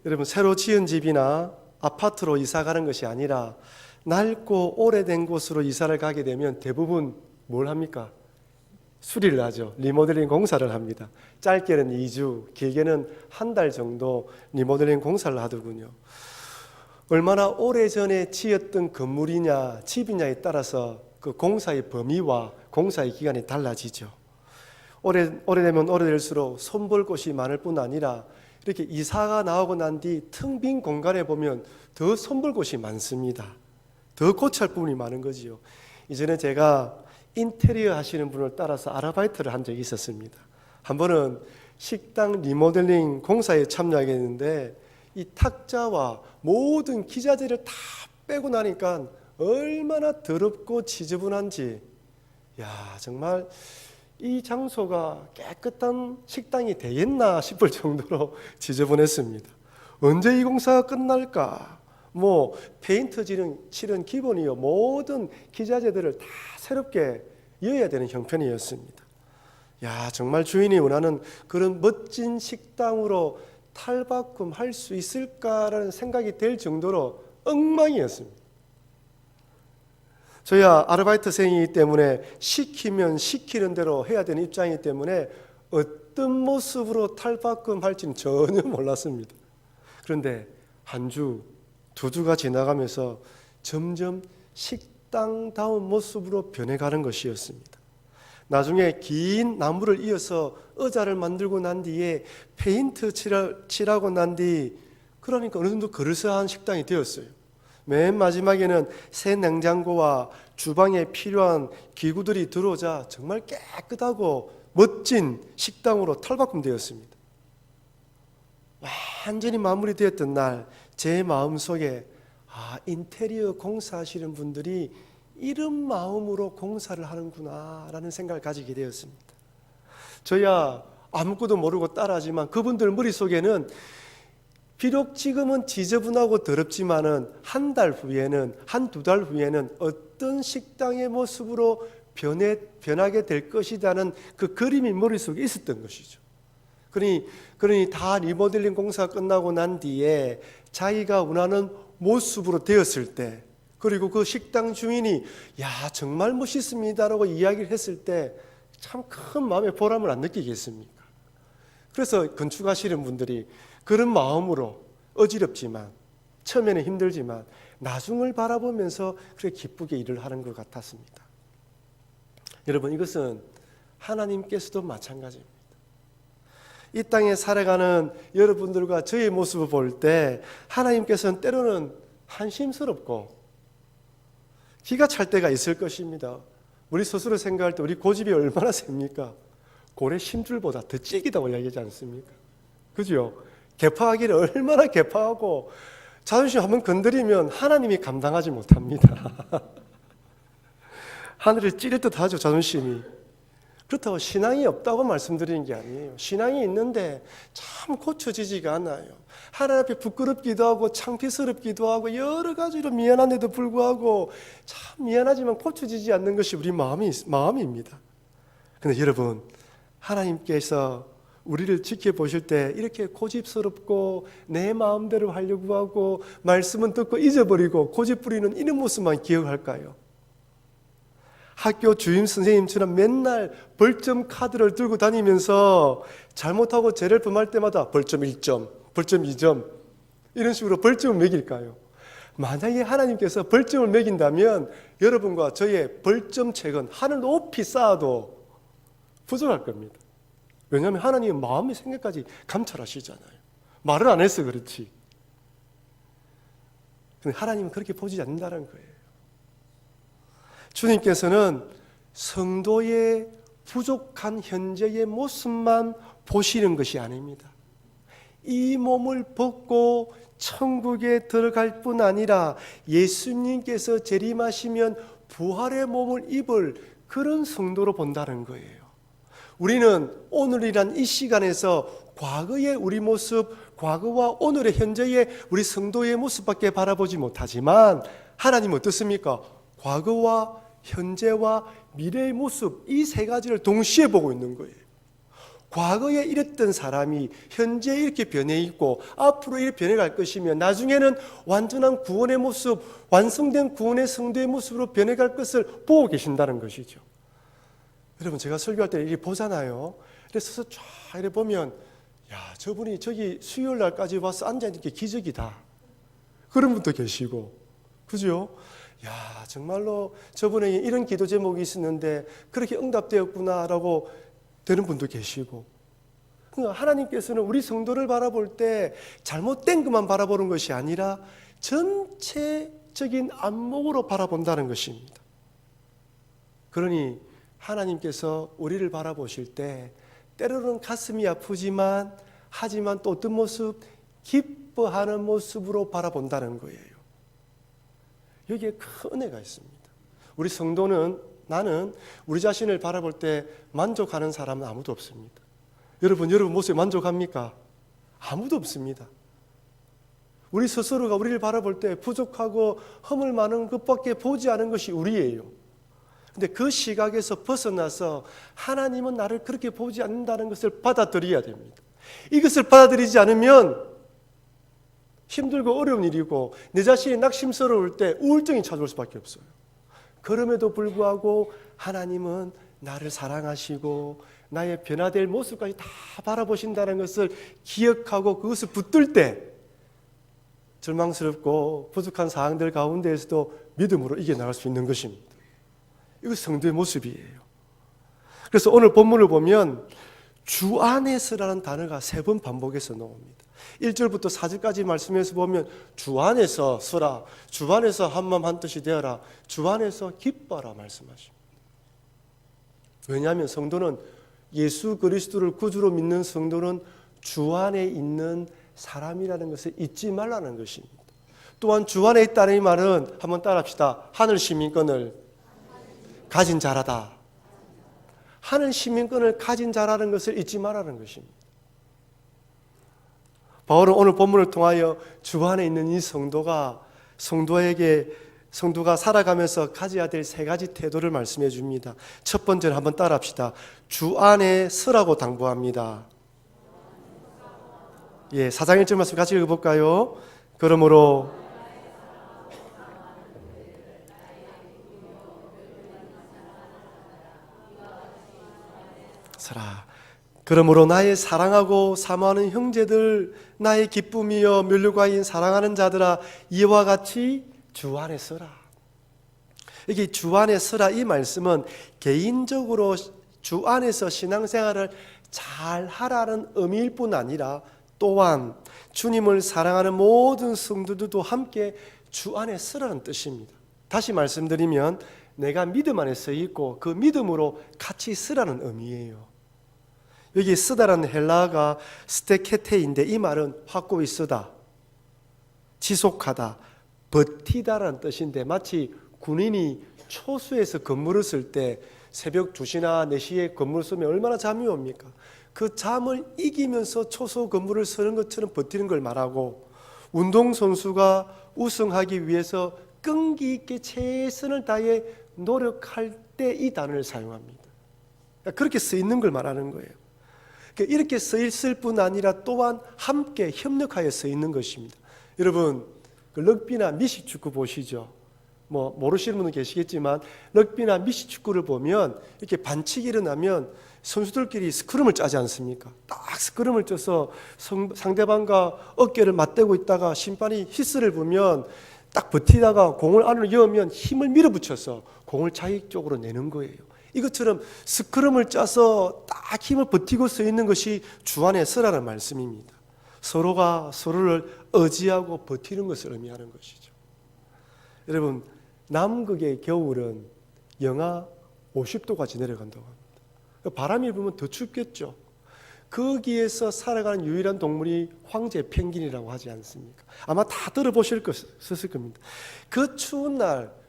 여러분, 새로 지은 집이나 아파트로 이사 가는 것이 아니라 낡고 오래된 곳으로 이사를 가게 되면 대부분 뭘 합니까? 수리를 하죠. 리모델링 공사를 합니다. 짧게는 2주, 길게는 한 달 정도 리모델링 공사를 하더군요. 얼마나 오래전에 지었던 건물이냐 집이냐에 따라서 그 공사의 범위와 공사의 기간이 달라지죠. 오래되면 오래될수록 손볼 곳이 많을 뿐 아니라 이렇게 이사가 나오고 난 뒤 텅 빈 공간에 보면 더 손볼 곳이 많습니다. 더 고칠 부분이 많은 거지요. 이전에 제가 인테리어 하시는 분을 따라서 아르바이트를 한 적이 있었습니다. 한 번은 식당 리모델링 공사에 참여하게 됐는데 이 탁자와 모든 기자재를 다 빼고 나니까 얼마나 더럽고 지저분한지, 정말 이 장소가 깨끗한 식당이 되겠나 싶을 정도로 지저분했습니다. 언제 이 공사가 끝날까? 페인트 칠은 기본이요. 모든 기자재들을 다 새롭게 여야 되는 형편이었습니다. 정말 주인이 원하는 그런 멋진 식당으로 탈바꿈할 수 있을까라는 생각이 될 정도로 엉망이었습니다. 저희야 아르바이트생이기 때문에 시키면 시키는 대로 해야 되는 입장이기 때문에 어떤 모습으로 탈바꿈할지는 전혀 몰랐습니다. 그런데 한 주, 두 주가 지나가면서 점점 식당다운 모습으로 변해가는 것이었습니다. 나중에 긴 나무를 이어서 의자를 만들고 난 뒤에 페인트 칠하고 난 뒤, 그러니까 어느 정도 그럴싸한 식당이 되었어요. 맨 마지막에는 새 냉장고와 주방에 필요한 기구들이 들어오자 정말 깨끗하고 멋진 식당으로 탈바꿈되었습니다. 완전히 마무리되었던 날, 제 마음속에 인테리어 공사하시는 분들이 이런 마음으로 공사를 하는구나 라는 생각을 가지게 되었습니다. 저야 아무것도 모르고 따라하지만 그분들 머릿속에는 비록 지금은 지저분하고 더럽지만은 한 달 후에는, 한두 달 후에는 어떤 식당의 모습으로 변하게 될 것이라는 그 그림이 머릿속에 있었던 것이죠. 그러니 다 리모델링 공사가 끝나고 난 뒤에 자기가 원하는 모습으로 되었을 때, 그리고 그 식당 주인이 정말 멋있습니다라고 이야기를 했을 때 참 큰 마음의 보람을 안 느끼겠습니까? 그래서 건축하시는 분들이 그런 마음으로 어지럽지만, 처음에는 힘들지만 나중을 바라보면서 그렇게 기쁘게 일을 하는 것 같았습니다. 여러분, 이것은 하나님께서도 마찬가지입니다. 이 땅에 살아가는 여러분들과 저의 모습을 볼 때 하나님께서는 때로는 한심스럽고 기가 찰 때가 있을 것입니다. 우리 스스로 생각할 때 우리 고집이 얼마나 셉니까? 고래 심줄보다 더 찌기다고 이야기하지 않습니까? 그죠? 개파하기를 얼마나 개파하고 자존심 한번 건드리면 하나님이 감당하지 못합니다. 하늘을 찌를 듯 하죠, 자존심이. 그렇다고 신앙이 없다고 말씀드리는 게 아니에요. 신앙이 있는데 참 고쳐지지가 않아요. 하나님 앞에 부끄럽기도 하고 창피스럽기도 하고 여러 가지로 미안한데도 불구하고 참 미안하지만 고쳐지지 않는 것이 우리 마음입니다. 그런데 여러분, 하나님께서 우리를 지켜보실 때 이렇게 고집스럽고 내 마음대로 하려고 하고 말씀은 듣고 잊어버리고 고집 부리는 이런 모습만 기억할까요? 학교 주임 선생님처럼 맨날 벌점 카드를 들고 다니면서 잘못하고 죄를 범할 때마다 벌점 1점, 벌점 2점 이런 식으로 벌점을 매길까요? 만약에 하나님께서 벌점을 매긴다면 여러분과 저의 벌점책은 하늘 높이 쌓아도 부족할 겁니다. 왜냐하면 하나님은 마음의 생각까지 감찰하시잖아요. 말을 안 해서 그렇지. 근데 하나님은 그렇게 보지 않는다는 거예요. 주님께서는 성도의 부족한 현재의 모습만 보시는 것이 아닙니다. 이 몸을 벗고 천국에 들어갈 뿐 아니라 예수님께서 재림하시면 부활의 몸을 입을 그런 성도로 본다는 거예요. 우리는 오늘이란 이 시간에서 과거의 우리 모습, 과거와 오늘의 현재의 우리 성도의 모습밖에 바라보지 못하지만 하나님은 어떻습니까? 과거와 현재와 미래의 모습, 이 세 가지를 동시에 보고 있는 거예요. 과거에 이랬던 사람이 현재 이렇게 변해 있고 앞으로 이렇게 변해갈 것이며 나중에는 완전한 구원의 모습, 완성된 구원의 성도의 모습으로 변해갈 것을 보고 계신다는 것이죠. 여러분, 제가 설교할 때 이렇게 보잖아요. 그래서 쫙 이렇게 보면 야, 저분이 저기 수요일 날까지 와서 앉아있는 게 기적이다, 그런 분도 계시고, 그죠? 야, 정말로 저분에게 이런 기도 제목이 있었는데 그렇게 응답되었구나라고 되는 분도 계시고. 그러니까 하나님께서는 우리 성도를 바라볼 때 잘못된 것만 바라보는 것이 아니라 전체적인 안목으로 바라본다는 것입니다. 그러니 하나님께서 우리를 바라보실 때 때로는 가슴이 아프지만 하지만 또 어떤 모습? 기뻐하는 모습으로 바라본다는 거예요. 여기에 큰 은혜가 있습니다. 우리 성도는, 나는 우리 자신을 바라볼 때 만족하는 사람은 아무도 없습니다. 여러분 모습에 만족합니까? 아무도 없습니다. 우리 스스로가 우리를 바라볼 때 부족하고 허물 많은 것밖에 보지 않은 것이 우리예요. 근데 그 시각에서 벗어나서 하나님은 나를 그렇게 보지 않는다는 것을 받아들여야 됩니다. 이것을 받아들이지 않으면 힘들고 어려운 일이고 내 자신이 낙심스러울 때 우울증이 찾아올 수밖에 없어요. 그럼에도 불구하고 하나님은 나를 사랑하시고 나의 변화될 모습까지 다 바라보신다는 것을 기억하고 그것을 붙들 때 절망스럽고 부족한 상황들 가운데에서도 믿음으로 이겨나갈 수 있는 것입니다. 이것이 성도의 모습이에요. 그래서 오늘 본문을 보면 주 안에서라는 단어가 3번 반복해서 나옵니다. 1절부터 4절까지 말씀에서 보면 주 안에서 서라, 주 안에서 한마음 한뜻이 되어라, 주 안에서 기뻐라 말씀하십니다. 왜냐하면 성도는, 예수 그리스도를 구주로 믿는 성도는 주 안에 있는 사람이라는 것을 잊지 말라는 것입니다. 또한 주 안에 있다는 이 말은 한번 따라합시다. 하늘 시민권을 가진 자라다. 하늘 시민권을 가진 자라는 것을 잊지 말라는 것입니다. 바울은 오늘 본문을 통하여 주 안에 있는 이 성도가 살아가면서 가져야 될 3가지 태도를 말씀해 줍니다. 첫 번째는 한번 따라합시다. 주 안에 서라고 당부합니다. 4장 1절 말씀 같이 읽어볼까요? 그러므로 서라. 그러므로 나의 사랑하고 사모하는 형제들, 나의 기쁨이여 면류관인 사랑하는 자들아, 이와 같이 주 안에 서라. 여기 주 안에 서라 이 말씀은 개인적으로 주 안에서 신앙생활을 잘 하라는 의미일 뿐 아니라 또한 주님을 사랑하는 모든 성도들도 함께 주 안에 서라는 뜻입니다. 다시 말씀드리면 내가 믿음 안에 서 있고 그 믿음으로 같이 서라는 의미예요. 여기 쓰다라는 헬라어가 스테케테인데 이 말은 확고히 쓰다, 지속하다, 버티다라는 뜻인데 마치 군인이 초수에서 근무를 쓸 때 새벽 2시나 4시에 근무를 쓰면 얼마나 잠이 옵니까? 그 잠을 이기면서 초소 근무를 서는 것처럼 버티는 걸 말하고, 운동선수가 우승하기 위해서 끈기 있게 최선을 다해 노력할 때 이 단어를 사용합니다. 그렇게 써 있는 걸 말하는 거예요. 이렇게 써 있을 뿐 아니라 또한 함께 협력하여 써 있는 것입니다. 여러분, 럭비나 미식축구 보시죠? 모르시는 분은 계시겠지만 럭비나 미식축구를 보면 이렇게 반칙이 일어나면 선수들끼리 스크럼을 짜지 않습니까? 딱 스크럼을 쪄서 상대방과 어깨를 맞대고 있다가 심판이 히스를 보면 딱 버티다가 공을 안으로 넣으면 힘을 밀어붙여서 공을 자기 쪽으로 내는 거예요. 이것처럼 스크럼을 짜서 딱 힘을 버티고 서 있는 것이 주 안에 서라는 말씀입니다. 서로가 서로를 의지하고 버티는 것을 의미하는 것이죠. 여러분, 남극의 겨울은 영하 50도까지 내려간다고 합니다. 바람이 불면 더 춥겠죠. 거기에서 살아가는 유일한 동물이 황제 펭귄이라고 하지 않습니까? 아마 다 들어보실 겁니다. 그 추운 날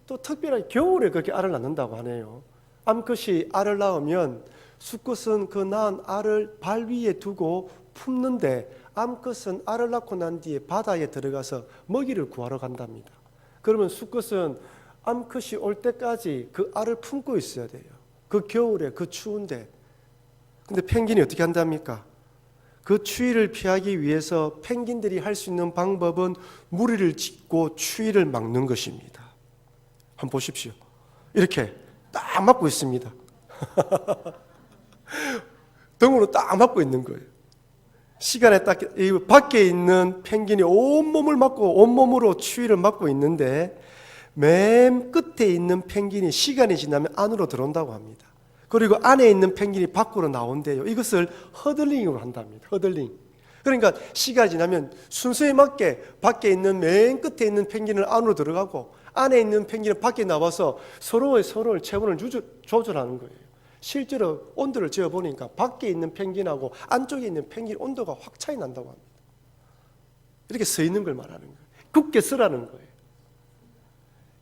또 특별하게 겨울에 그렇게 알을 낳는다고 하네요. 암컷이 알을 낳으면 수컷은 그 낳은 알을 발 위에 두고 품는데 암컷은 알을 낳고 난 뒤에 바다에 들어가서 먹이를 구하러 간답니다. 그러면 수컷은 암컷이 올 때까지 그 알을 품고 있어야 돼요. 그 겨울에 그 추운데. 근데 펭귄이 어떻게 한답니까? 그 추위를 피하기 위해서 펭귄들이 할 수 있는 방법은 무리를 짓고 추위를 막는 것입니다. 한번 보십시오. 이렇게 딱 막고 있습니다. 등으로 딱 막고 있는 거예요. 시간에 딱 밖에 있는 펭귄이 온몸으로 추위를 막고 있는데 맨 끝에 있는 펭귄이 시간이 지나면 안으로 들어온다고 합니다. 그리고 안에 있는 펭귄이 밖으로 나온대요. 이것을 허들링으로 한답니다. 허들링. 그러니까 시간이 지나면 순서에 맞게 밖에 있는 맨 끝에 있는 펭귄은 안으로 들어가고 안에 있는 펭귄은 밖에 나와서 서로의 체온을 조절하는 거예요. 실제로 온도를 재어보니까 밖에 있는 펭귄하고 안쪽에 있는 펭귄 온도가 확 차이 난다고 합니다. 이렇게 서 있는 걸 말하는 거예요. 굳게 서라는 거예요.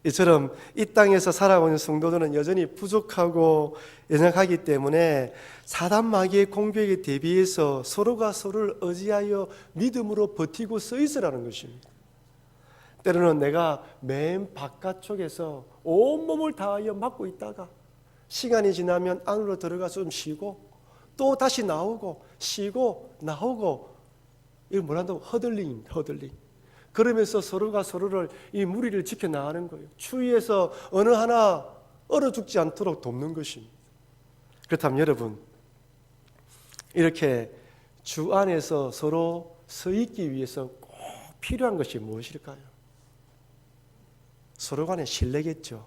이처럼 이 땅에서 살아오는 성도들은 여전히 부족하고 연약하기 때문에 사단 마귀의 공격에 대비해서 서로가 서로를 의지하여 믿음으로 버티고 서 있으라는 것입니다. 때로는 내가 맨 바깥쪽에서 온몸을 다하여 막고 있다가 시간이 지나면 안으로 들어가서 좀 쉬고 또 다시 나오고 쉬고 나오고, 이걸 뭐란다고? 허들링입니다. 허들링. 그러면서 서로가 서로를 이 무리를 지켜나가는 거예요. 추위에서 어느 하나 얼어 죽지 않도록 돕는 것입니다. 그렇다면 여러분, 이렇게 주 안에서 서로 서 있기 위해서 꼭 필요한 것이 무엇일까요? 서로 간의 신뢰겠죠.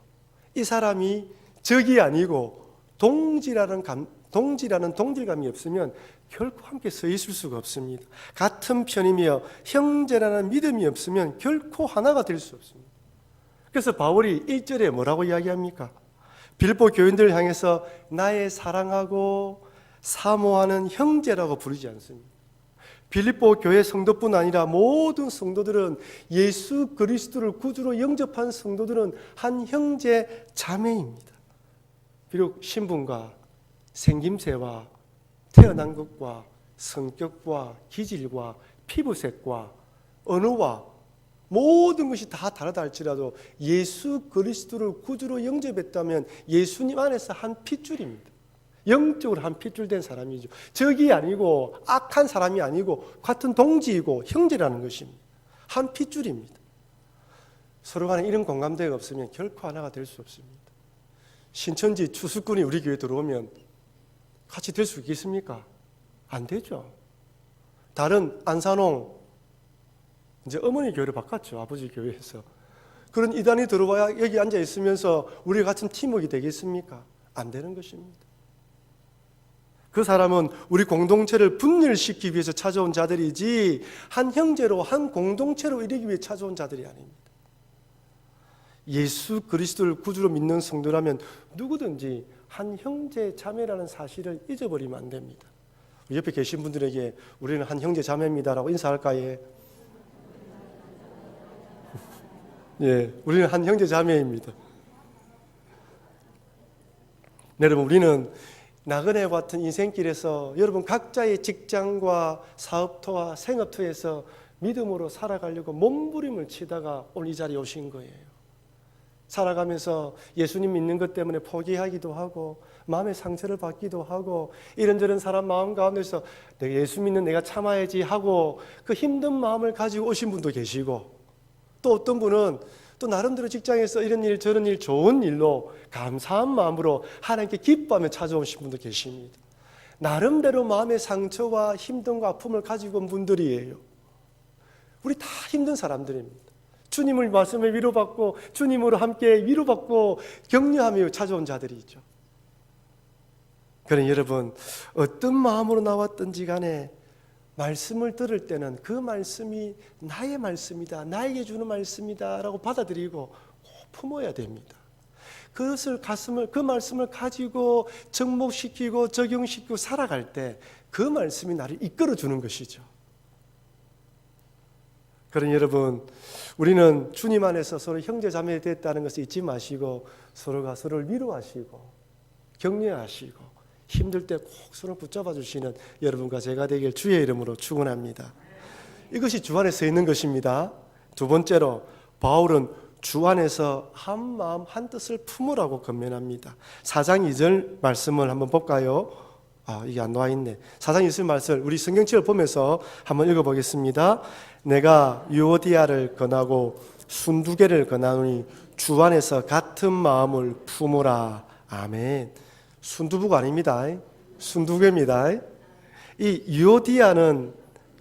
이 사람이 적이 아니고 동지라는 동질감이 없으면 결코 함께 서 있을 수가 없습니다. 같은 편이며 형제라는 믿음이 없으면 결코 하나가 될 수 없습니다. 그래서 바울이 1절에 뭐라고 이야기합니까? 빌립보 교인들을 향해서 나의 사랑하고 사모하는 형제라고 부르지 않습니다. 빌립보 교회 성도뿐 아니라 모든 성도들은, 예수 그리스도를 구주로 영접한 성도들은 한 형제 자매입니다. 비록 신분과 생김새와 태어난 것과 성격과 기질과 피부색과 언어와 모든 것이 다 다르다 할지라도 예수 그리스도를 구주로 영접했다면 예수님 안에서 한 핏줄입니다. 영적으로 한 핏줄 된 사람이죠. 적이 아니고 악한 사람이 아니고 같은 동지이고 형제라는 것입니다. 한 핏줄입니다. 서로 간에 이런 공감대가 없으면 결코 하나가 될 수 없습니다. 신천지 추수꾼이 우리 교회에 들어오면 같이 될 수 있겠습니까? 안 되죠. 다른 안산홍, 이제 어머니 교회를 바꿨죠. 아버지 교회에서. 그런 이단이 들어와야 여기 앉아 있으면서 우리 같은 팀워크가 되겠습니까? 안 되는 것입니다. 그 사람은 우리 공동체를 분열시키기 위해서 찾아온 자들이지 한 형제로 한 공동체로 이르기 위해 찾아온 자들이 아닙니다. 예수 그리스도를 구주로 믿는 성도라면 누구든지 한 형제 자매라는 사실을 잊어버리면 안 됩니다. 옆에 계신 분들에게 우리는 한 형제 자매입니다라고 인사할까요? 예, 우리는 한 형제 자매입니다. 여러분, 우리는 나그네 같은 인생길에서 여러분 각자의 직장과 사업터와 생업터에서 믿음으로 살아가려고 몸부림을 치다가 오늘 이 자리에 오신 거예요. 살아가면서 예수님 믿는 것 때문에 포기하기도 하고 마음의 상처를 받기도 하고 이런저런 사람 마음 가운데서 내가 예수 믿는 내가 참아야지 하고 그 힘든 마음을 가지고 오신 분도 계시고, 또 어떤 분은 또 나름대로 직장에서 이런 일 저런 일 좋은 일로 감사한 마음으로 하나님께 기뻐하며 찾아오신 분도 계십니다. 나름대로 마음의 상처와 힘듦과 아픔을 가지고 온 분들이에요. 우리 다 힘든 사람들입니다. 주님을 말씀에 위로받고 주님으로 함께 위로받고 격려하며 찾아온 자들이죠. 그러니 여러분, 어떤 마음으로 나왔든지 간에 말씀을 들을 때는 그 말씀이 나의 말씀이다, 나에게 주는 말씀이다 라고 받아들이고 꼭 품어야 됩니다. 그 말씀을 가지고 접목시키고 적용시키고 살아갈 때 그 말씀이 나를 이끌어주는 것이죠. 그러니 여러분, 우리는 주님 안에서 서로 형제자매 됐다는 것을 잊지 마시고 서로가 서로를 위로하시고 격려하시고 힘들 때 꼭 서로 붙잡아 주시는 여러분과 제가 되길 주의 이름으로 축원합니다. 이것이 주 안에 서 있는 것입니다. 두 번째로 바울은 주 안에서 한 마음 한 뜻을 품으라고 권면합니다. 4장 2절 말씀을 한번 볼까요? 이게 안 나와 있네. 사장 예수님 말씀을 우리 성경책을 보면서 한번 읽어보겠습니다. 내가 유오디아를 권하고 순두개를 권하노니 주 안에서 같은 마음을 품으라. 아멘. 순두부가 아닙니다. 순두개입니다. 이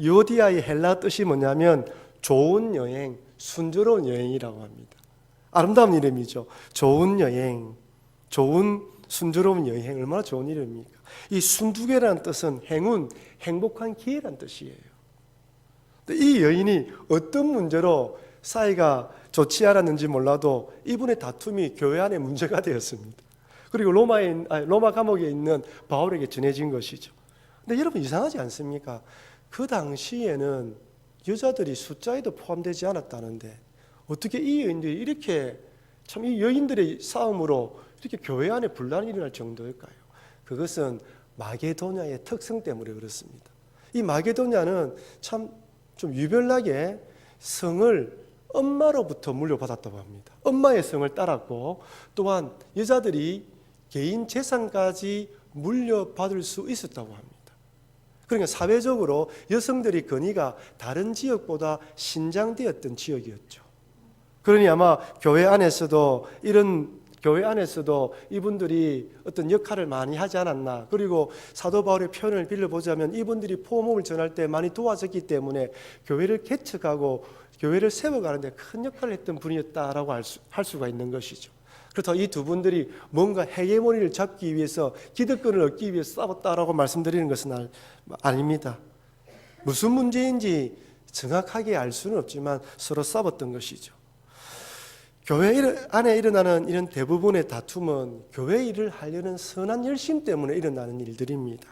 유오디아의 헬라 뜻이 뭐냐면 좋은 여행, 순조로운 여행이라고 합니다. 아름다운 이름이죠. 좋은 여행, 좋은 순조로운 여행, 얼마나 좋은 이름입니까? 이 순두개라는 뜻은 행운, 행복한 기회란 뜻이에요. 이 여인이 어떤 문제로 사이가 좋지 않았는지 몰라도 이분의 다툼이 교회 안에 문제가 되었습니다. 그리고 로마 감옥에 있는 바울에게 전해진 것이죠. 근데 여러분 이상하지 않습니까? 그 당시에는 여자들이 숫자에도 포함되지 않았다는데 어떻게 이 여인들이 이렇게 참 이 여인들의 싸움으로 이렇게 교회 안에 분란이 일어날 정도일까요? 그것은 마게도냐의 특성 때문에 그렇습니다. 이 마게도냐는 참 좀 유별나게 성을 엄마로부터 물려받았다고 합니다. 엄마의 성을 따랐고 또한 여자들이 개인 재산까지 물려받을 수 있었다고 합니다. 그러니까 사회적으로 여성들의 권위가 다른 지역보다 신장되었던 지역이었죠. 그러니 아마 교회 안에서도 이분들이 어떤 역할을 많이 하지 않았나. 그리고 사도 바울의 표현을 빌려보자면 이분들이 포음을 전할 때 많이 도와줬기 때문에 교회를 개척하고 교회를 세워가는데 큰 역할을 했던 분이었다라고 할 수가 있는 것이죠. 그렇다고 이 두 분들이 뭔가 헤게모니를 잡기 위해서 기득권을 얻기 위해서 싸웠다라고 말씀드리는 것은 아닙니다. 무슨 문제인지 정확하게 알 수는 없지만 서로 싸웠던 것이죠. 교회 안에 일어나는 이런 대부분의 다툼은 교회 일을 하려는 선한 열심 때문에 일어나는 일들입니다.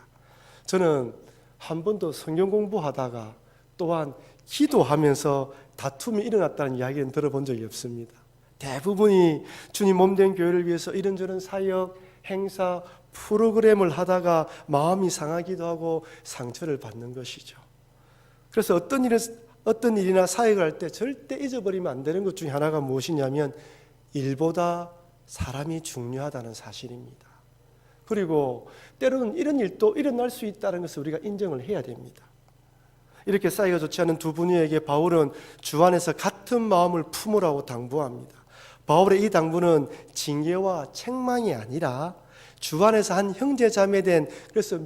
저는 한 번도 성경 공부하다가 또한 기도하면서 다툼이 일어났다는 이야기는 들어본 적이 없습니다. 대부분이 주님 몸된 교회를 위해서 이런저런 사역, 행사, 프로그램을 하다가 마음이 상하기도 하고 상처를 받는 것이죠. 그래서 어떤 일이나 사역을 할 때 절대 잊어버리면 안 되는 것 중에 하나가 무엇이냐면 일보다 사람이 중요하다는 사실입니다. 그리고 때로는 이런 일도 일어날 수 있다는 것을 우리가 인정을 해야 됩니다. 이렇게 사이가 좋지 않은 두 분에게 바울은 주 안에서 같은 마음을 품으라고 당부합니다. 바울의 이 당부는 징계와 책망이 아니라 주 안에서 한 형제 자매된 그래서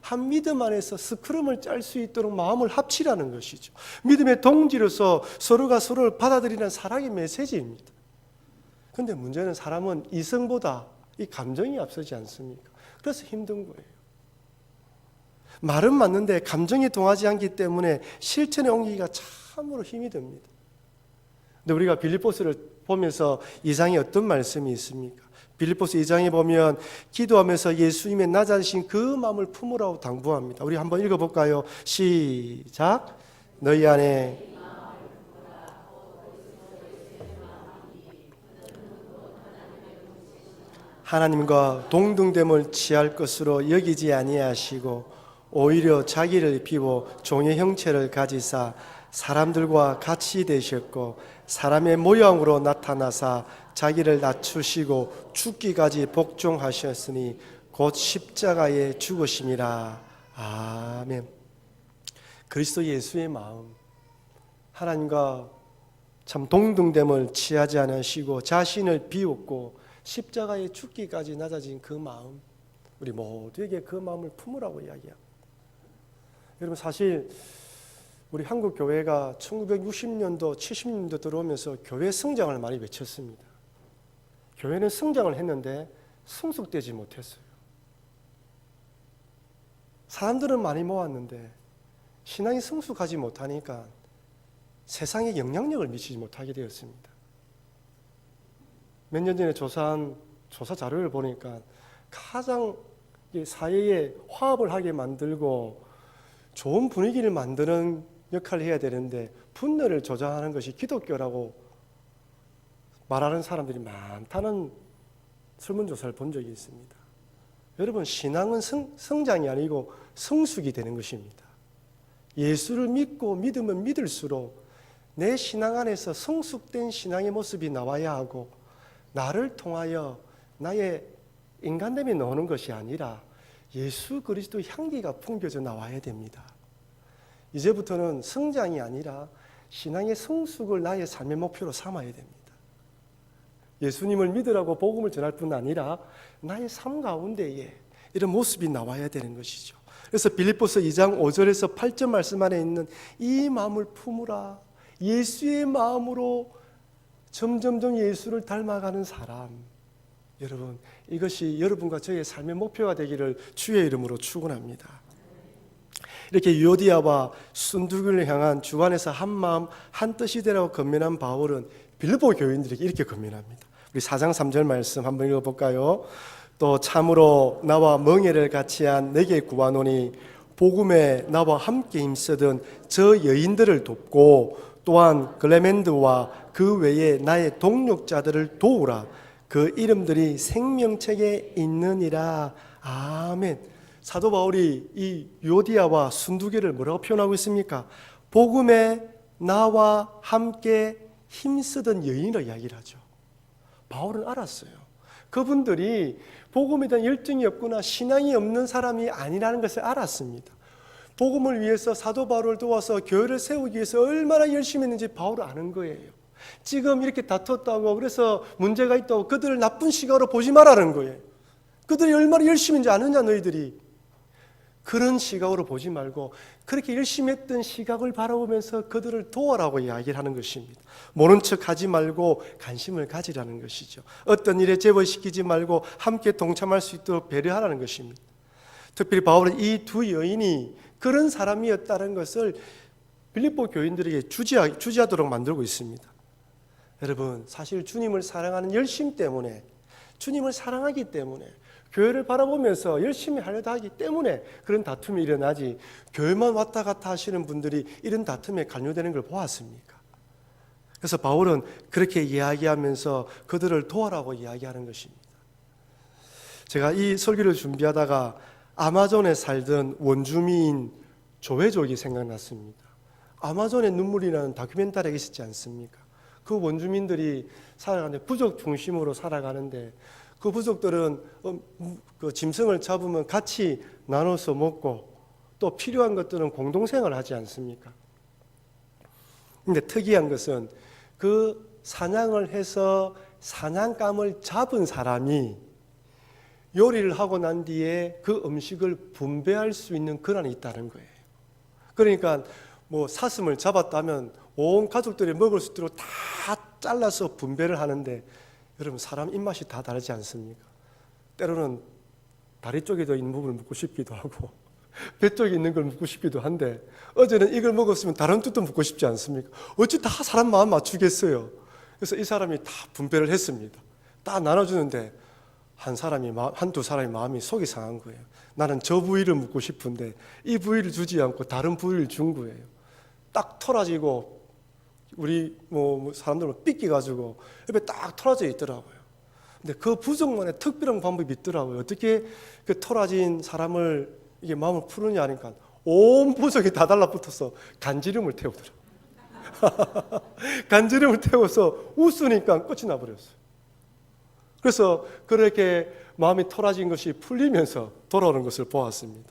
한 믿음 안에서 스크럼을 짤 수 있도록 마음을 합치라는 것이죠. 믿음의 동지로서 서로가 서로를 받아들이는 사랑의 메시지입니다. 그런데 문제는 사람은 이성보다 이 감정이 앞서지 않습니까? 그래서 힘든 거예요. 말은 맞는데 감정이 동하지 않기 때문에 실천에 옮기기가 참으로 힘이 듭니다. 근데 우리가 빌립보서를 보면서 이상의 어떤 말씀이 있습니까? 빌립보서 2장에 보면 기도하면서 예수님의 낮아지신 그 마음을 품으라고 당부합니다. 우리 한번 읽어볼까요? 시작. 너희 안에 하나님과 동등됨을 취할 것으로 여기지 아니하시고 오히려 자기를 비워 종의 형체를 가지사 사람들과 같이 되셨고 사람의 모양으로 나타나사 자기를 낮추시고 죽기까지 복종하셨으니 곧 십자가에 죽으심이라. 아멘. 그리스도 예수의 마음, 하나님과 참 동등됨을 취하지 않으시고 자신을 비웠고 십자가에 죽기까지 낮아진 그 마음, 우리 모두에게 그 마음을 품으라고 이야기합니다. 여러분 사실 우리 한국 교회가 1960년도, 70년도 들어오면서 교회 성장을 많이 외쳤습니다. 교회는 성장을 했는데 성숙되지 못했어요. 사람들은 많이 모았는데 신앙이 성숙하지 못하니까 세상에 영향력을 미치지 못하게 되었습니다. 몇 년 전에 조사한 조사 자료를 보니까 가장 사회에 화합을 하게 만들고 좋은 분위기를 만드는 역할을 해야 되는데 분열을 조장하는 것이 기독교라고 말하는 사람들이 많다는 설문조사를 본 적이 있습니다. 여러분 신앙은 성장이 아니고 성숙이 되는 것입니다. 예수를 믿고 믿으면 믿을수록 내 신앙 안에서 성숙된 신앙의 모습이 나와야 하고 나를 통하여 나의 인간됨이 나오는 것이 아니라 예수 그리스도 향기가 풍겨져 나와야 됩니다. 이제부터는 성장이 아니라 신앙의 성숙을 나의 삶의 목표로 삼아야 됩니다. 예수님을 믿으라고 복음을 전할 뿐 아니라 나의 삶 가운데에 이런 모습이 나와야 되는 것이죠. 그래서 빌립보서 2장 5절에서 8절 말씀 안에 있는 이 마음을 품으라. 예수의 마음으로 점점점 예수를 닮아가는 사람. 여러분, 이것이 여러분과 저의 삶의 목표가 되기를 주의 이름으로 축원합니다. 이렇게 유오디아와 순두교를 향한 주 안에서 한 마음 한 뜻이 되라고 건면한 바울은 빌립보 교인들에게 이렇게 건면합니다. 우리 4장 3절 말씀 한번 읽어볼까요? 또 참으로 나와 멍에를 같이한 내게 구하노니 복음에 나와 함께 힘쓰던 저 여인들을 돕고 또한 글레멘드와 그 외에 나의 동력자들을 도우라. 그 이름들이 생명책에 있느니라. 아멘. 사도 바울이 이 유오디아와 순두교를 뭐라고 표현하고 있습니까? 복음에 나와 함께 힘쓰던 여인으로 이야기를 하죠. 바울은 알았어요. 그분들이 복음에 대한 열정이 없거나 신앙이 없는 사람이 아니라는 것을 알았습니다. 복음을 위해서 사도 바울을 도와서 교회를 세우기 위해서 얼마나 열심히 했는지 바울은 아는 거예요. 지금 이렇게 다퉜다고 그래서 문제가 있다고 그들을 나쁜 시각으로 보지 말라는 거예요. 그들이 얼마나 열심히 했는지 아느냐 너희들이. 그런 시각으로 보지 말고 그렇게 열심히 했던 시각을 바라보면서 그들을 도와라고 이야기를 하는 것입니다. 모른 척 하지 말고 관심을 가지라는 것이죠. 어떤 일에 제보시키지 말고 함께 동참할 수 있도록 배려하라는 것입니다. 특별히 바울은 이 두 여인이 그런 사람이었다는 것을 빌립보 교인들에게 주지하도록 만들고 있습니다. 여러분, 사실 주님을 사랑하는 열심 때문에, 주님을 사랑하기 때문에, 교회를 바라보면서 열심히 하려다 하기 때문에 그런 다툼이 일어나지, 교회만 왔다 갔다 하시는 분들이 이런 다툼에 관여되는 걸 보았습니까? 그래서 바울은 그렇게 이야기하면서 그들을 도와라고 이야기하는 것입니다. 제가 이 설교를 준비하다가 아마존에 살던 원주민 조회족이 생각났습니다. 아마존의 눈물이라는 다큐멘터리가 있었지 않습니까? 그 원주민들이 살아가는데 부족 중심으로 살아가는데 그 부족들은 그 짐승을 잡으면 같이 나눠서 먹고 또 필요한 것들은 공동생활을 하지 않습니까? 근데 특이한 것은 그 사냥을 해서 사냥감을 잡은 사람이 요리를 하고 난 뒤에 그 음식을 분배할 수 있는 권한이 있다는 거예요. 그러니까 뭐 사슴을 잡았다면 온 가족들이 먹을 수 있도록 다 잘라서 분배를 하는데, 여러분 사람 입맛이 다 다르지 않습니까? 때로는 다리 쪽에 있는 부분을 먹고 싶기도 하고 배 쪽에 있는 걸 먹고 싶기도 한데, 어제는 이걸 먹었으면 다른 뜻도 먹고 싶지 않습니까? 어찌 다 사람 마음 맞추겠어요? 그래서 이 사람이 다 분배를 했습니다. 다 나눠주는데 한두 사람이 마음이 속이 상한 거예요. 나는 저 부위를 먹고 싶은데 이 부위를 주지 않고 다른 부위를 준 거예요. 딱 털어지고 우리 사람들은 삐끼가지고 옆에 딱 털어져 있더라고요. 근데 그 부족만의 특별한 방법이 있더라고요. 어떻게 그 털어진 사람을 이게 마음을 푸느냐 하니까 온 부족이 다 달라붙어서 간지름을 태우더라고요. 간지름을 태워서 웃으니까 끝이 나버렸어요. 그래서 그렇게 마음이 털어진 것이 풀리면서 돌아오는 것을 보았습니다.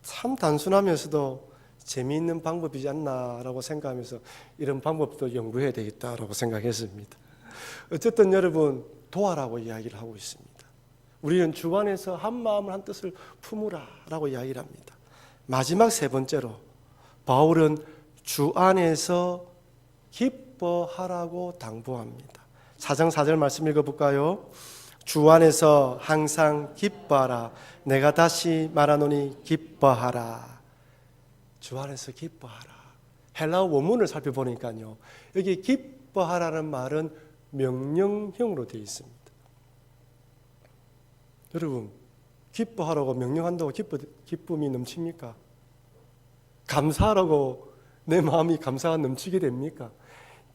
참 단순하면서도 재미있는 방법이지 않나라고 생각하면서 이런 방법도 연구해야 되겠다라고 생각했습니다. 어쨌든 여러분, 도와라고 이야기를 하고 있습니다. 우리는 주 안에서 한 마음을 한 뜻을 품으라라고 이야기를 합니다. 마지막 세 번째로 바울은 주 안에서 기뻐하라고 당부합니다. 4장 4절 말씀 읽어볼까요? 주 안에서 항상 기뻐하라. 내가 다시 말하노니 기뻐하라. 주 안에서 기뻐하라. 헬라어 원문을 살펴보니까요, 여기 기뻐하라는 말은 명령형으로 되어 있습니다. 여러분, 기뻐하라고 명령한다고 기쁨이 넘칩니까? 감사하라고 내 마음이 감사가 넘치게 됩니까?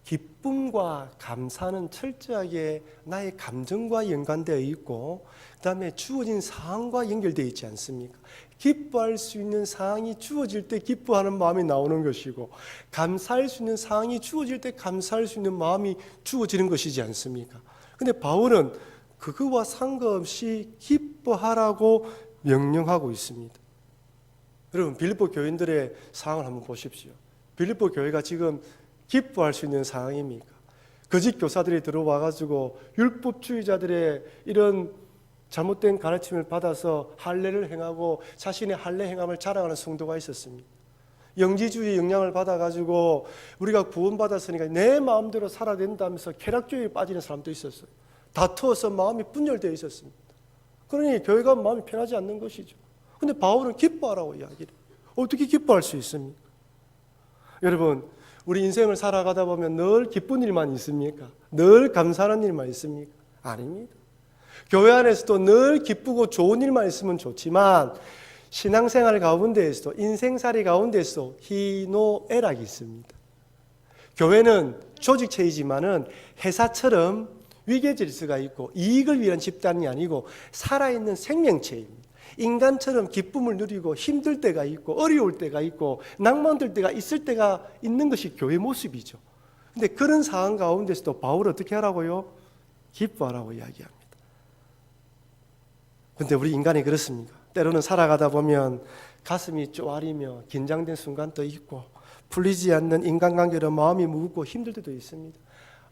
기쁨과 감사는 철저하게 나의 감정과 연관되어 있고, 그 다음에 주어진 상황과 연결되어 있지 않습니까? 기뻐할 수 있는 상황이 주어질 때 기뻐하는 마음이 나오는 것이고, 감사할 수 있는 상황이 주어질 때 감사할 수 있는 마음이 주어지는 것이지 않습니까? 근데 바울은 그거와 상관없이 기뻐하라고 명령하고 있습니다. 여러분, 빌립보 교인들의 상황을 한번 보십시오. 빌립보 교회가 지금 기뻐할 수 있는 상황입니까? 거짓 교사들이 들어와가지고 율법주의자들의 이런 잘못된 가르침을 받아서 할례를 행하고 자신의 할례 행함을 자랑하는 성도가 있었습니다. 영지주의 영향을 받아가지고 우리가 구원받았으니까 내 마음대로 살아야 된다면서 쾌락주의에 빠지는 사람도 있었어요. 다투어서 마음이 분열되어 있었습니다. 그러니 교회가 마음이 편하지 않는 것이죠. 근데 바울은 기뻐하라고 이야기를 해요. 어떻게 기뻐할 수 있습니까? 여러분, 우리 인생을 살아가다 보면 늘 기쁜 일만 있습니까? 늘 감사하는 일만 있습니까? 아닙니다. 교회 안에서도 늘 기쁘고 좋은 일만 있으면 좋지만 신앙생활 가운데에서도 인생살이 가운데에서도 희노애락이 있습니다. 교회는 조직체이지만은 회사처럼 위계질서가 있고 이익을 위한 집단이 아니고 살아있는 생명체입니다. 인간처럼 기쁨을 누리고 힘들 때가 있고 어려울 때가 있고 낭만들 때가 있을 때가 있는 것이 교회 모습이죠. 근데 그런 상황 가운데서도 바울은 어떻게 하라고요? 기뻐하라고 이야기합니다. 근데 우리 인간이 그렇습니까? 때로는 살아가다 보면 가슴이 쪼아리며 긴장된 순간도 있고 풀리지 않는 인간관계로 마음이 무겁고 힘들 때도 있습니다.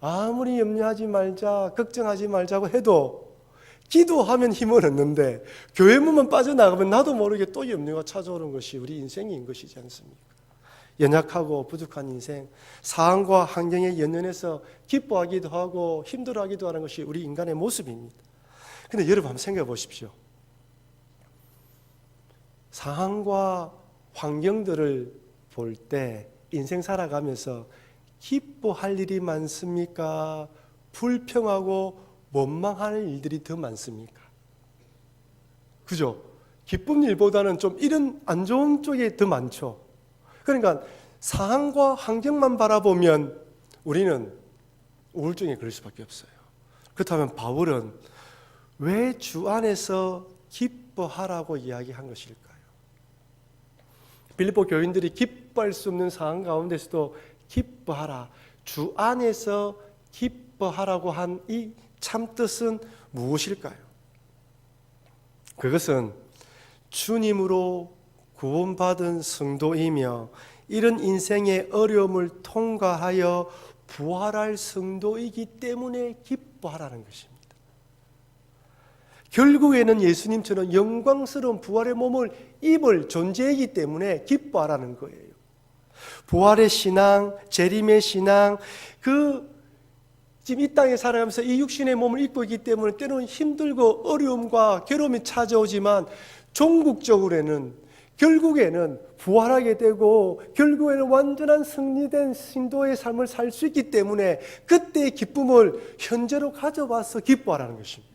아무리 염려하지 말자, 걱정하지 말자고 해도 기도하면 힘을 얻는데 교회 문만 빠져나가면 나도 모르게 또 염려가 찾아오는 것이 우리 인생인 것이지 않습니까? 연약하고 부족한 인생, 상황과 환경에 연연해서 기뻐하기도 하고 힘들어하기도 하는 것이 우리 인간의 모습입니다. 근데 여러분 한번 생각해 보십시오. 상황과 환경들을 볼 때 인생 살아가면서 기뻐할 일이 많습니까? 불평하고 원망하는 일들이 더 많습니까? 그죠? 기쁜 일보다는 좀 이런 안 좋은 쪽이 더 많죠. 그러니까 상황과 환경만 바라보면 우리는 우울증에 걸릴 수밖에 없어요. 그렇다면 바울은 왜 주 안에서 기뻐하라고 이야기한 것일까요? 빌립보 교인들이 기뻐할 수 없는 상황 가운데서도 기뻐하라, 주 안에서 기뻐하라고 한 이 참뜻은 무엇일까요? 그것은 주님으로 구원받은 성도이며 이런 인생의 어려움을 통과하여 부활할 성도이기 때문에 기뻐하라는 것입니다. 결국에는 예수님처럼 영광스러운 부활의 몸을 입을 존재이기 때문에 기뻐하라는 거예요. 부활의 신앙, 재림의 신앙, 지금 이 땅에 살아가면서 이 육신의 몸을 입고 있기 때문에 때로는 힘들고 어려움과 괴로움이 찾아오지만 종국적으로는 결국에는 부활하게 되고 결국에는 완전한 승리된 신도의 삶을 살 수 있기 때문에 그때의 기쁨을 현재로 가져와서 기뻐하라는 것입니다.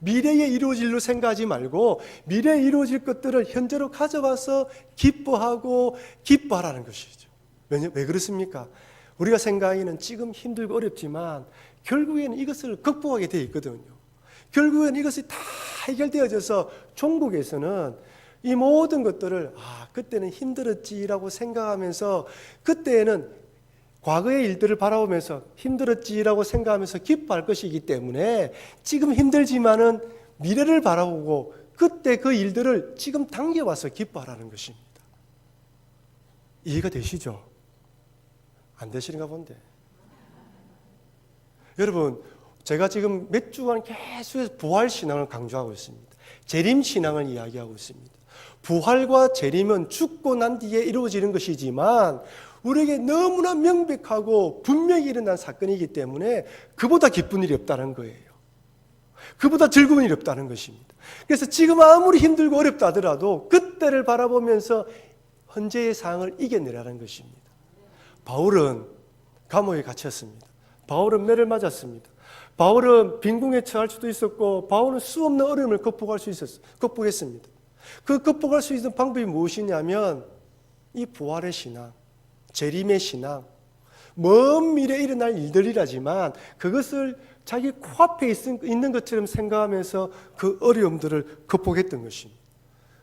미래에 이루어질 일로 생각하지 말고 미래에 이루어질 것들을 현재로 가져와서 기뻐하라는 것이죠. 왜 그렇습니까? 우리가 생각하기에는 지금 힘들고 어렵지만 결국에는 이것을 극복하게 되어 있거든요. 결국에는 이것이 다 해결되어져서 종국에서는 이 모든 것들을 그때는 힘들었지라고 생각하면서 그때에는 과거의 일들을 바라보면서 힘들었지라고 생각하면서 기뻐할 것이기 때문에 지금 힘들지만은 미래를 바라보고 그때 그 일들을 지금 당겨와서 기뻐하라는 것입니다. 이해가 되시죠? 안 되시는가 본데. 여러분, 제가 지금 몇 주간 계속해서 부활신앙을 강조하고 있습니다. 재림신앙을 이야기하고 있습니다. 부활과 재림은 죽고 난 뒤에 이루어지는 것이지만 우리에게 너무나 명백하고 분명히 일어난 사건이기 때문에 그보다 기쁜 일이 없다는 거예요. 그보다 즐거운 일이 없다는 것입니다. 그래서 지금 아무리 힘들고 어렵다 하더라도 그때를 바라보면서 현재의 상황을 이겨내라는 것입니다. 바울은 감옥에 갇혔습니다. 바울은 매를 맞았습니다. 바울은 빈궁에 처할 수도 있었고 바울은 수없는 어려움을 극복했습니다. 그 극복할 수 있는 방법이 무엇이냐면 이 부활의 신앙, 재림의 신앙, 먼 미래에 일어날 일들이라지만 그것을 자기 코앞에 있는 것처럼 생각하면서 그 어려움들을 극복했던 것입니다.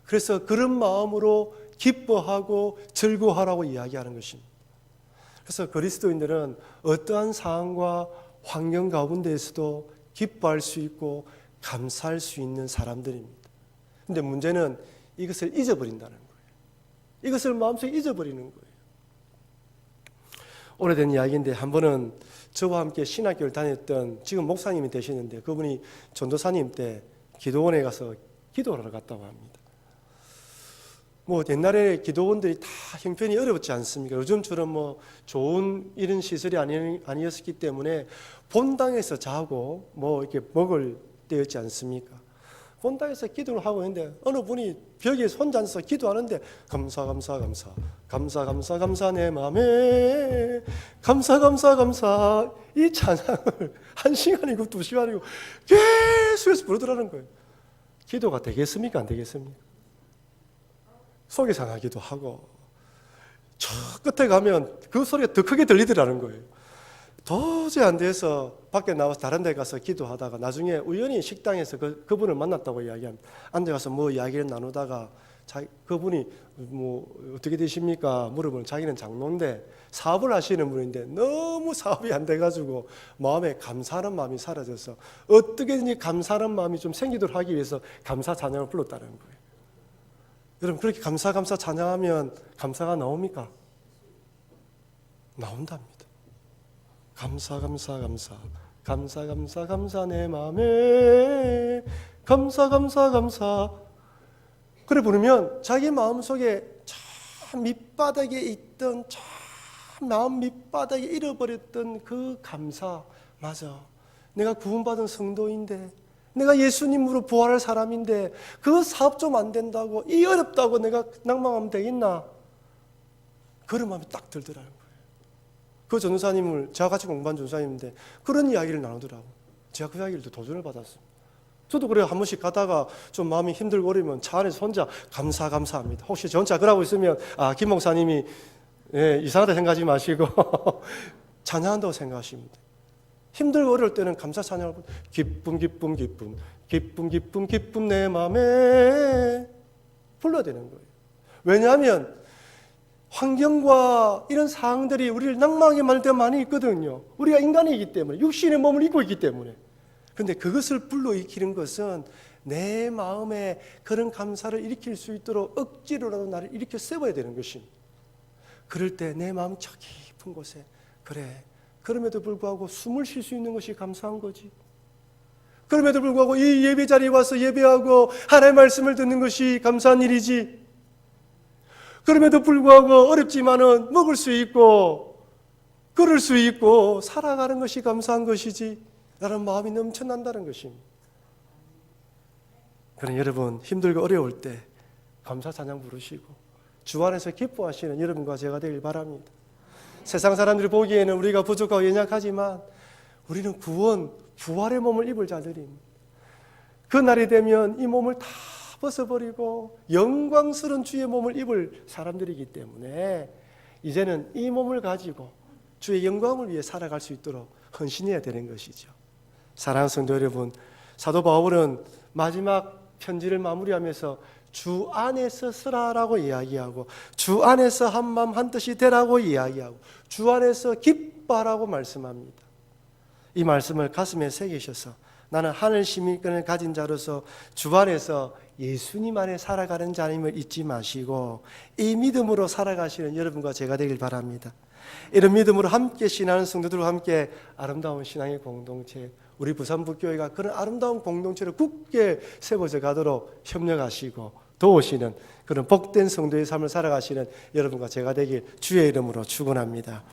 그래서 그런 마음으로 기뻐하고 즐거워하라고 이야기하는 것입니다. 그래서 그리스도인들은 어떠한 상황과 환경 가운데에서도 기뻐할 수 있고 감사할 수 있는 사람들입니다. 근데 문제는 이것을 잊어버린다는 거예요. 이것을 마음속에 잊어버리는 거예요. 오래된 이야기인데 한 번은 저와 함께 신학교를 다녔던 지금 목사님이 되시는데 그분이 전도사님 때 기도원에 가서 기도를 하러 갔다고 합니다. 뭐 옛날에 기도원들이 다 형편이 어렵지 않습니까? 요즘처럼 뭐 좋은 이런 시설이 아니었기 때문에 본당에서 자고 뭐 이렇게 먹을 때였지 않습니까? 본당에서 기도를 하고 있는데 어느 분이 벽에 혼자 앉아서 기도하는데 감사 감사 감사 감사 감사 감사 내 맘에 감사 감사 감사 이 찬양을 1시간이고 2시간이고 계속해서 부르더라는 거예요. 기도가 되겠습니까? 안 되겠습니까? 속이 상하기도 하고 저 끝에 가면 그 소리가 더 크게 들리더라는 거예요. 도저히 안 돼서 밖에 나와서 다른 데 가서 기도하다가 나중에 우연히 식당에서 그분을 만났다고 이야기합니다. 앉아가서 뭐 이야기를 나누다가 그분이 뭐 어떻게 되십니까? 물어보면 자기는 장로인데 사업을 하시는 분인데 너무 사업이 안 돼가지고 마음에 감사하는 마음이 사라져서 어떻게든지 감사하는 마음이 좀 생기도록 하기 위해서 감사 찬양을 불렀다는 거예요. 여러분 그렇게 감사 찬양하면 감사가 나옵니까? 나온답니다. 감사 감사 감사 감사 감사 감사 내 마음에 감사 감사 감사 그래 부르면 자기 마음속에 참 밑바닥에 있던 참 마음 밑바닥에 잃어버렸던 그 감사 맞아 내가 구원받은 성도인데 내가 예수님으로 부활할 사람인데 그 사업 좀 안 된다고 이 어렵다고 내가 낭망하면 되겠나 그런 마음이 딱 들더라고요. 그 전도사님을 제가 같이 공부한 전도사님인데 그런 이야기를 나누더라고요. 제가 그 이야기를 도전을 받았습니다. 저도 그래요. 한 번씩 가다가 좀 마음이 힘들고 어려우면 차 안에서 혼자 감사합니다. 혹시 저 혼자 그러고 있으면 김 목사님이 이상하다 생각하지 마시고 찬양한다고 생각하십니다. 힘들고 어려울 때는 감사 찬양을 기쁨 기쁨 기쁨 기쁨 기쁨 기쁨 내 마음에 불러야 되는 거예요. 왜냐하면 환경과 이런 상황들이 우리를 낭망하게 만들 때가 많이 있거든요. 우리가 인간이기 때문에 육신의 몸을 입고 있기 때문에 그런데 그것을 불러일으키는 것은 내 마음에 그런 감사를 일으킬 수 있도록 억지로라도 나를 일으켜 세워야 되는 것입니다. 그럴 때 내 마음 저 깊은 곳에 그래 그럼에도 불구하고 숨을 쉴 수 있는 것이 감사한 거지. 그럼에도 불구하고 이 예배 자리에 와서 예배하고 하나님의 말씀을 듣는 것이 감사한 일이지. 그럼에도 불구하고 어렵지만은 먹을 수 있고 걸을 수 있고 살아가는 것이 감사한 것이지 라는 마음이 넘쳐난다는 것입니다. 그럼 여러분 힘들고 어려울 때 감사 찬양 부르시고 주 안에서 기뻐하시는 여러분과 제가 되길 바랍니다. 세상 사람들이 보기에는 우리가 부족하고 연약하지만 우리는 구원, 부활의 몸을 입을 자들입니다. 그 날이 되면 이 몸을 다 벗어버리고 영광스러운 주의 몸을 입을 사람들이기 때문에 이제는 이 몸을 가지고 주의 영광을 위해 살아갈 수 있도록 헌신해야 되는 것이죠. 사랑하는 성도 여러분, 사도 바울은 마지막 편지를 마무리하면서 주 안에서 쓰라라고 이야기하고 주 안에서 한 마음 한 뜻이 되라고 이야기하고 주 안에서 기뻐하라고 말씀합니다. 이 말씀을 가슴에 새기셔서 나는 하늘 시민권을 가진 자로서 주 안에서 예수님 안에 살아가는 자임을 잊지 마시고 이 믿음으로 살아가시는 여러분과 제가 되길 바랍니다. 이런 믿음으로 함께 신하는 성도들과 함께 아름다운 신앙의 공동체 우리 부산북교회가 그런 아름다운 공동체를 굳게 세워져 가도록 협력하시고 도우시는 그런 복된 성도의 삶을 살아가시는 여러분과 제가 되길 주의 이름으로 축원합니다.